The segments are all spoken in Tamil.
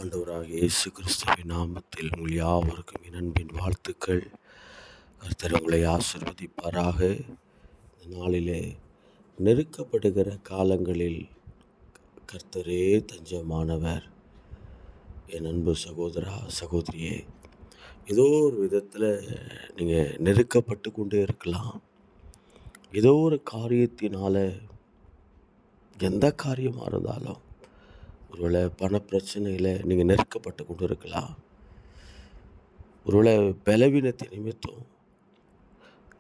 ஆண்டவராகிய இயேசு கிறிஸ்துவின் நாமத்தில் உங்கள் யாவருக்கும் என் அன்பின் வாழ்த்துக்கள். கர்த்தர் உங்களை ஆசீர்வதிப்பாராக. இந்த நாளிலே நெருக்கப்படுகிற காலங்களில் கர்த்தரே தஞ்சமானவர். என் அன்பு சகோதரா சகோதரியே, ஏதோ ஒரு விதத்தில் நீங்கள் நெருக்கப்பட்டு கொண்டே இருக்கலாம். ஏதோ ஒரு காரியத்தினால, எந்த காரியமாக இருந்தாலும், ஒருவேளை பண பிரச்சனையில் நீங்கள் நெருக்கப்பட்டு கொண்டு இருக்கலாம். ஒருவேளை பலவீனத்தை நிமித்தம்,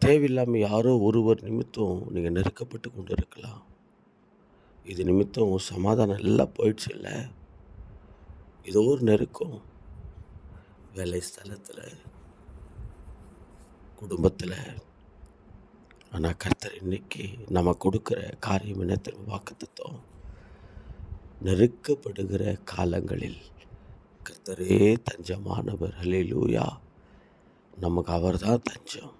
தேவையில்லாமல் யாரோ ஒருவர் நிமித்தம் நீங்கள் நெருக்கப்பட்டு கொண்டு இருக்கலாம். இது நிமித்தம் சமாதானம் எல்லாம் போயிடுச்சு இல்லை, ஏதோ ஒரு நெருக்கம் வேலை ஸ்தலத்தில், குடும்பத்தில். ஆனால் கர்த்தர் இன்னைக்கு நம்ம கொடுக்குற காரியம் என்ன தெரியும்? வாக்குத்தத்தம். நெருக்கப்படுகிற காலங்களில் கர்த்தரே தஞ்சமானவர். ஹல்லேலூயா. நமக்கு அவர் தான் தஞ்சம்.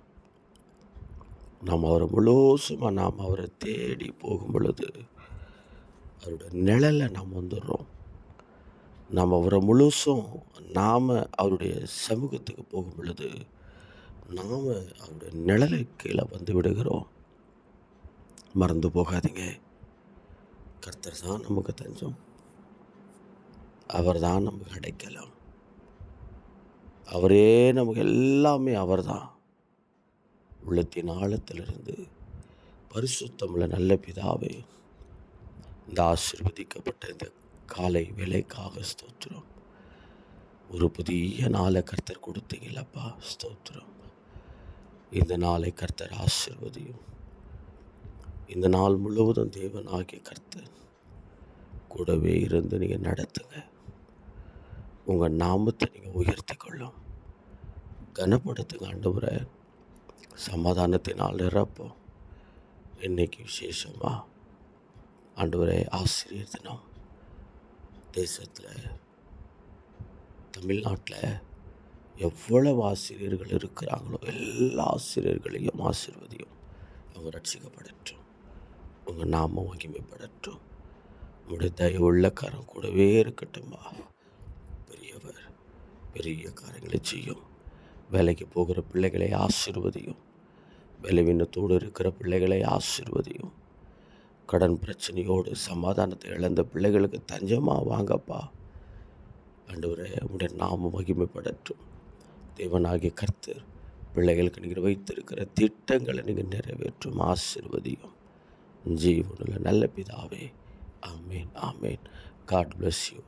நாம் அவரை முழுசுமாக நாம் அவரை தேடி போகும் பொழுது அவருடைய நிழலை நாம் வந்துடுறோம். நாம் அவரை முழுசும் நாம் அவருடைய சமூகத்துக்கு போகும் பொழுது நாம் அவருடைய நிழலை கீழே வந்து விடுகிறோம். மறந்து போகாதீங்க, கர்த்தர் தான் நமக்கு தஞ்சம். அவர் தான் நமக்கு அடைக்கலாம். அவரே நமக்கு எல்லாமே. அவர் தான் உள்ளத்தின் ஆழத்திலிருந்து பரிசுத்தமுள்ள நல்ல பிதாவே, இந்த ஆசீர்வதிக்கப்பட்ட இந்த காலை வேலைக்காக ஸ்தோத்திரம். ஒரு புதிய நாளை கர்த்தர் கொடுத்தீங்களப்பா, ஸ்தோத்திரம். இந்த நாளை கர்த்தர் ஆசீர்வதியும். இந்த நாள் முழுவதும் தேவனாகிய கர்த்தர் கூடவே இருந்து நீங்கள் நடத்துங்க. உங்கள் நாமத்தை நீங்கள் உயர்த்தி கொள்ளும், கனப்படுத்துங்க. ஆண்டவரை சமாதானத்தினால் நிரப்போம். இன்னைக்கு விசேஷமாக ஆண்டவரை ஆசிரியர் தினம். தேசத்தில், தமிழ்நாட்டில் எவ்வளவு ஆசிரியர்கள் இருக்கிறாங்களோ எல்லா ஆசிரியர்களையும் ஆசீர்வதியும். அவங்க ரட்சிக்கப்படட்டும், உங்கள் நாமம் மகிமைப்படட்டும். உங்களுடைய தயவுள்ள கரம் கூடவே இருக்கட்டும்பா. பெரியவர் பெரிய காரியங்களை செய்யும். வேலைக்கு போகிற பிள்ளைகளை ஆசீர்வதியும். பலவீனத்தோடு இருக்கிற பிள்ளைகளை ஆசீர்வதியும். கடன் பிரச்சனையோடு சமாதானத்தை இழந்த பிள்ளைகளுக்கு தஞ்சமாக வாங்கப்பா. ஆண்டவரே, உங்களுடைய நாமம் மகிமைப்படட்டும். தேவனாகிய கர்த்தர் பிள்ளைகளுக்கு நீங்கள் வைத்திருக்கிற திட்டங்களை நீங்கள் நிறைவேற்றும். ஆசீர்வதியும். ஜீவனுள்ள நல்ல பிதாவே. ஆமேன், ஆமேன். God bless you.